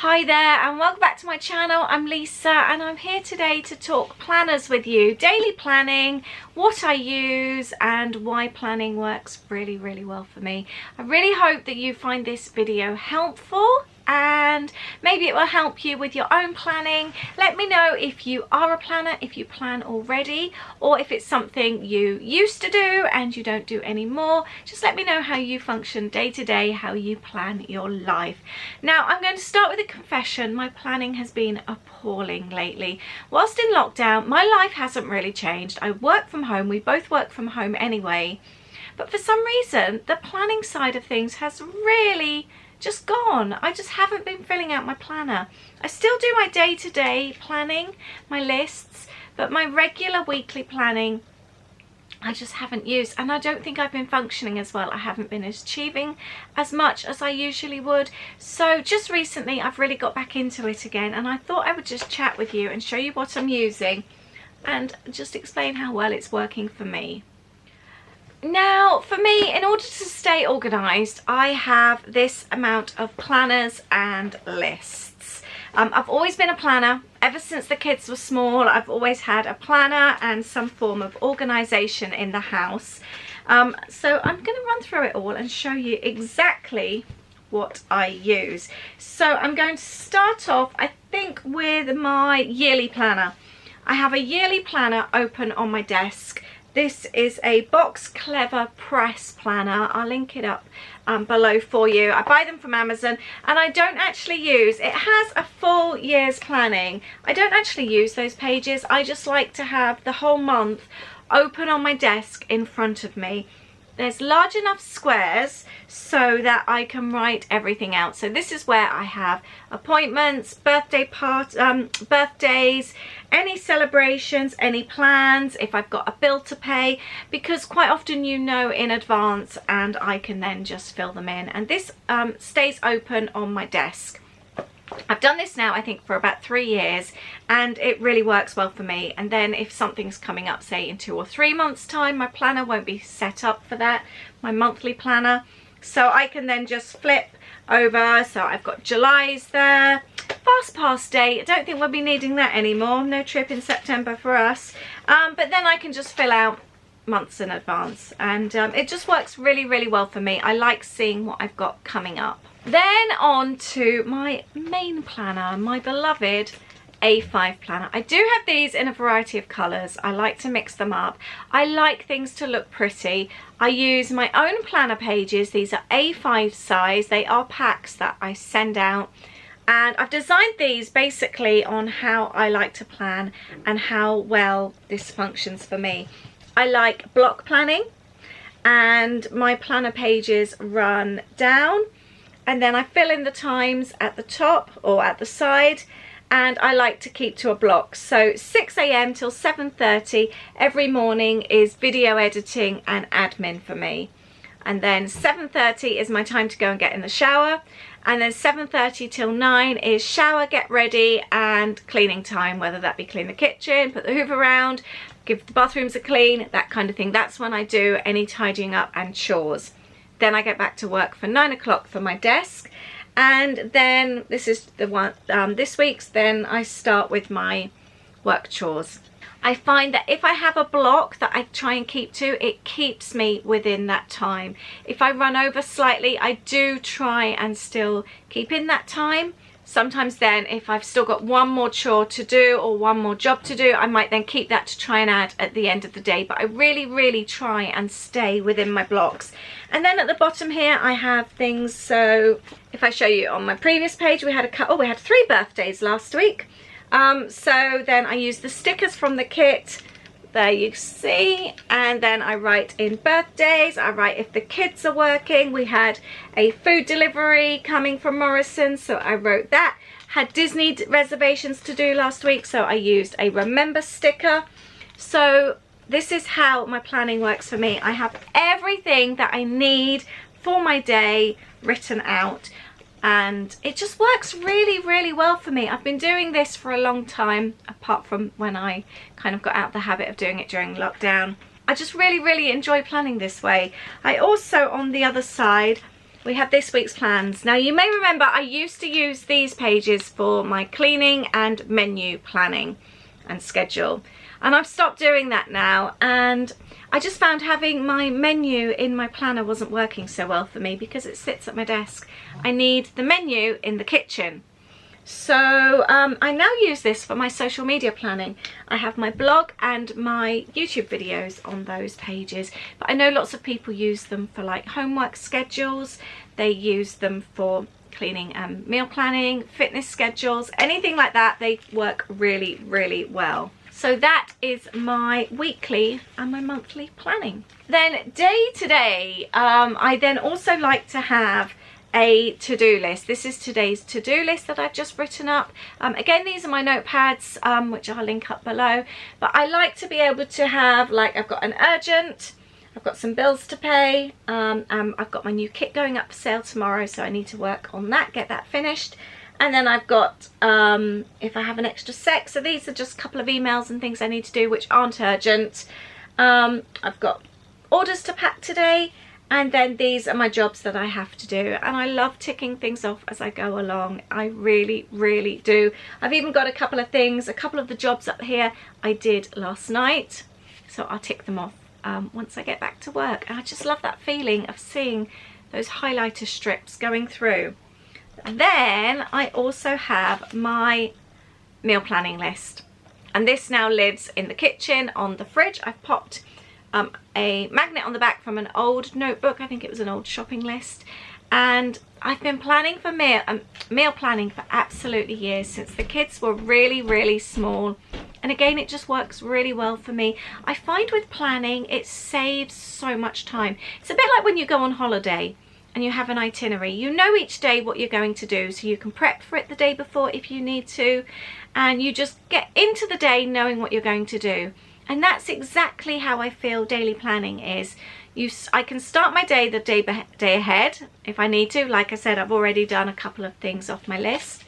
Hi there and welcome back to my channel. I'm Lisa and I'm here today to talk planners with you. Daily planning, what I use and why planning works really well for me. I really hope that you find this video helpful and maybe it will help you with your own planning. Let me know if you are a planner, if you plan already, or if it's something you used to do and you don't do anymore. Just let me know how you function day to day, how you plan your life. Now I'm going to start with a confession. My planning has been appalling lately. Whilst in lockdown, my life hasn't really changed. I work from home, we both work from home anyway, but for some reason the planning side of things has really just gone. I just haven't been filling out my planner. I still do my day-to-day planning, my lists, but my regular weekly planning I just haven't used, and I don't think I've been functioning as well. I haven't been achieving as much as I usually would. So just recently I've really got back into it again, and I thought I would just chat with you and show you what I'm using and just explain how well it's working for me. Now, for me, in order to stay organised, I have this amount of planners and lists. I've always been a planner. Ever since the kids were small, I've always had a planner and some form of organisation in the house. So I'm going to run through it all and show you exactly what I use. So I'm going to start off, I think, with my yearly planner. I have a yearly planner open on my desk. This is a Box Clever Press planner. I'll link it up below for you. I buy them from Amazon and I don't actually use, it has a full year's planning. I don't actually use those pages. I just like to have the whole month open on my desk in front of me. There's large enough squares so that I can write everything out. So this is where I have appointments, birthdays, any celebrations, any plans, if I've got a bill to pay, because quite often you know in advance and I can then just fill them in. And this stays open on my desk. I've done this now I think for about 3 years and it really works well for me. And then if something's coming up, say in 2 or 3 months time, my planner won't be set up for that, my monthly planner, so I can then just flip over. So I've got July's there, fast pass date, I don't think we'll be needing that anymore, no trip in September for us, but then I can just fill out months in advance, and it just works really well for me. I like seeing what I've got coming up. Then on to my main planner, my beloved A5 planner. I do have these in a variety of colours. I like to mix them up. I like things to look pretty. I use my own planner pages. These are A5 size. They are packs that I send out. And I've designed these basically on how I like to plan and how well this functions for me. I like block planning, and my planner pages run down and then I fill in the times at the top or at the side, and I like to keep to a block. So 6 AM till 7:30 every morning is video editing and admin for me, and then 7:30 is my time to go and get in the shower, and then 7:30 till 9 is shower, get ready and cleaning time, whether that be clean the kitchen, put the hoover around, give the bathrooms a clean, that kind of thing. That's when I do any tidying up and chores. Then I get back to work for 9 o'clock for my desk, and then this is the one, this week's, then I start with my work chores. I find that if I have a block that I try and keep to, it keeps me within that time. If I run over slightly, I do try and still keep in that time. Sometimes then if I've still got one more chore to do or one more job to do, I might then keep that to try and add at the end of the day. But I really try and stay within my blocks. And then at the bottom here I have things. So if I show you on my previous page, we had we had 3 birthdays last week. So then I use the stickers from the kit. There you see, and then I write in birthdays, I write if the kids are working. We had a food delivery coming from Morrison, so I wrote that. Had Disney reservations to do last week, so I used a remember sticker. So this is how my planning works for me. I have everything that I need for my day written out, and it just works really well for me. I've been doing this for a long time, apart from when I kind of got out of the habit of doing it during lockdown. I just really enjoy planning this way. I also, on the other side, we have this week's plans. Now you may remember I used to use these pages for my cleaning and menu planning and schedule, and I've stopped doing that now, and I just found having my menu in my planner wasn't working so well for me because it sits at my desk. I need the menu in the kitchen. So I now use this for my social media planning. I have my blog and my YouTube videos on those pages, but I know lots of people use them for like homework schedules. They use them for cleaning and meal planning, fitness schedules, anything like that. They work really, really well. So that is my weekly and my monthly planning. Then day to day, I then also like to have a to-do list. This is today's to-do list that I've just written up. Again, these are my notepads, which I'll link up below. But I like to be able to have, like, I've got an urgent, I've got some bills to pay, I've got my new kit going up for sale tomorrow, so I need to work on that, get that finished. And then I've got, if I have an extra sec, so these are just a couple of emails and things I need to do which aren't urgent. I've got orders to pack today, and then these are my jobs that I have to do. And I love ticking things off as I go along. I really, really do. I've even got a couple of things, a couple of the jobs up here I did last night. So I'll tick them off once I get back to work. And I just love that feeling of seeing those highlighter strips going through. And then I also have my meal planning list, and this now lives in the kitchen on the fridge. I've popped a magnet on the back from an old notebook. I think it was an old shopping list, and I've been planning for meal planning for absolutely years, since the kids were really, really small. And again, it just works really well for me. I find with planning, it saves so much time. It's a bit like when you go on holiday and you have an itinerary. You know each day what you're going to do, so you can prep for it the day before if you need to, and you just get into the day knowing what you're going to do. And that's exactly how I feel daily planning is. I can start my day the day ahead if I need to. Like I said, I've already done a couple of things off my list,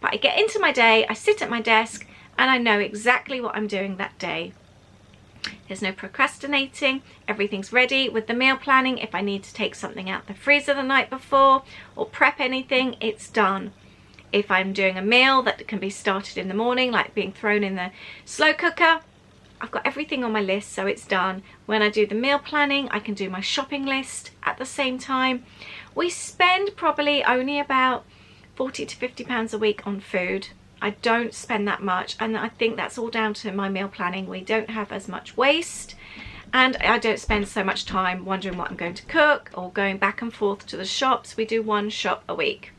but I get into my day, I sit at my desk, and I know exactly what I'm doing that day. There's no procrastinating, everything's ready. With the meal planning, if I need to take something out the freezer the night before or prep anything, it's done. If I'm doing a meal that can be started in the morning, like being thrown in the slow cooker, I've got everything on my list, so it's done. When I do the meal planning, I can do my shopping list at the same time. We spend probably only about £40 to £50 a week on food. I don't spend that much, and I think that's all down to my meal planning. We don't have as much waste, and I don't spend so much time wondering what I'm going to cook or going back and forth to the shops. We do one shop a week,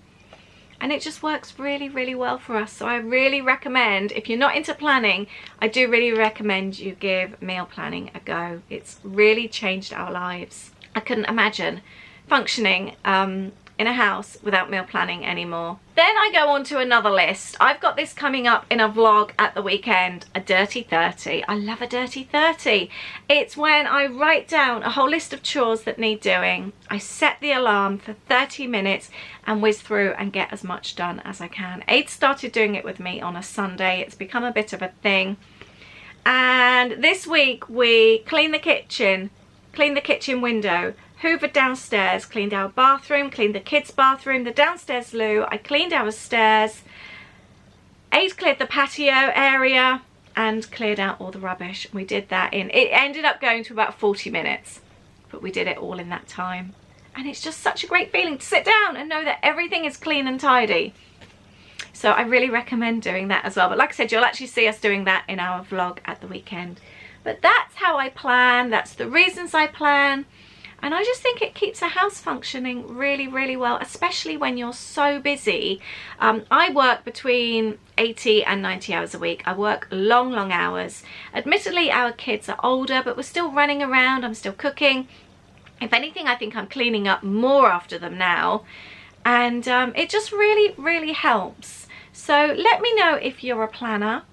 and it just works really, really well for us. So I really recommend, if you're not into planning, I do really recommend you give meal planning a go. It's really changed our lives. I couldn't imagine functioning in a house without meal planning anymore. Then I go on to another list. I've got this coming up in a vlog at the weekend, a dirty 30. I love a dirty 30. It's when I write down a whole list of chores that need doing. I set the alarm for 30 minutes and whiz through and get as much done as I can. Aid started doing it with me on a Sunday. It's become a bit of a thing. And this week we cleaned the kitchen window, hoovered downstairs, cleaned our bathroom, cleaned the kids' bathroom, the downstairs loo. I cleaned our stairs. Aid cleared the patio area and cleared out all the rubbish. We did that it ended up going to about 40 minutes, but we did it all in that time. And it's just such a great feeling to sit down and know that everything is clean and tidy. So I really recommend doing that as well. But like I said, you'll actually see us doing that in our vlog at the weekend. But that's how I plan. That's the reasons I plan. And I just think it keeps a house functioning really, really well, especially when you're so busy. I work between 80 and 90 hours a week. I work long, long hours. Admittedly, our kids are older, but we're still running around. I'm still cooking. If anything, I think I'm cleaning up more after them now. And it just really, really helps. So let me know if you're a planner.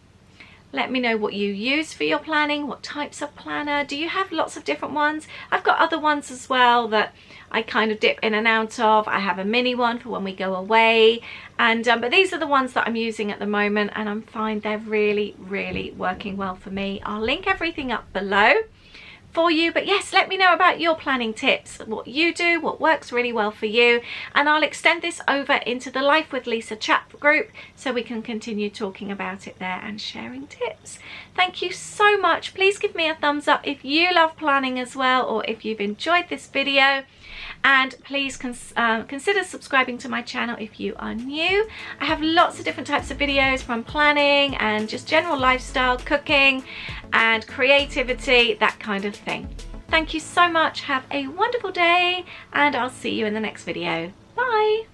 Let me know what you use for your planning, what types of planner. Do you have lots of different ones? I've got other ones as well that I kind of dip in and out of. I have a mini one for when we go away. And but these are the ones that I'm using at the moment, and I'm fine. They're really, really working well for me. I'll link everything up below. for you. But yes, let me know about your planning tips, what you do, what works really well for you, and I'll extend this over into the Life with Lisa chat group so we can continue talking about it there and sharing tips. Thank you so much. Please give me a thumbs up if you love planning as well, or if you've enjoyed this video. And please consider subscribing to my channel if you are new. I have lots of different types of videos, from planning and just general lifestyle, cooking and creativity, that kind of thing. Thank you so much. Have a wonderful day, and I'll see you in the next video. Bye.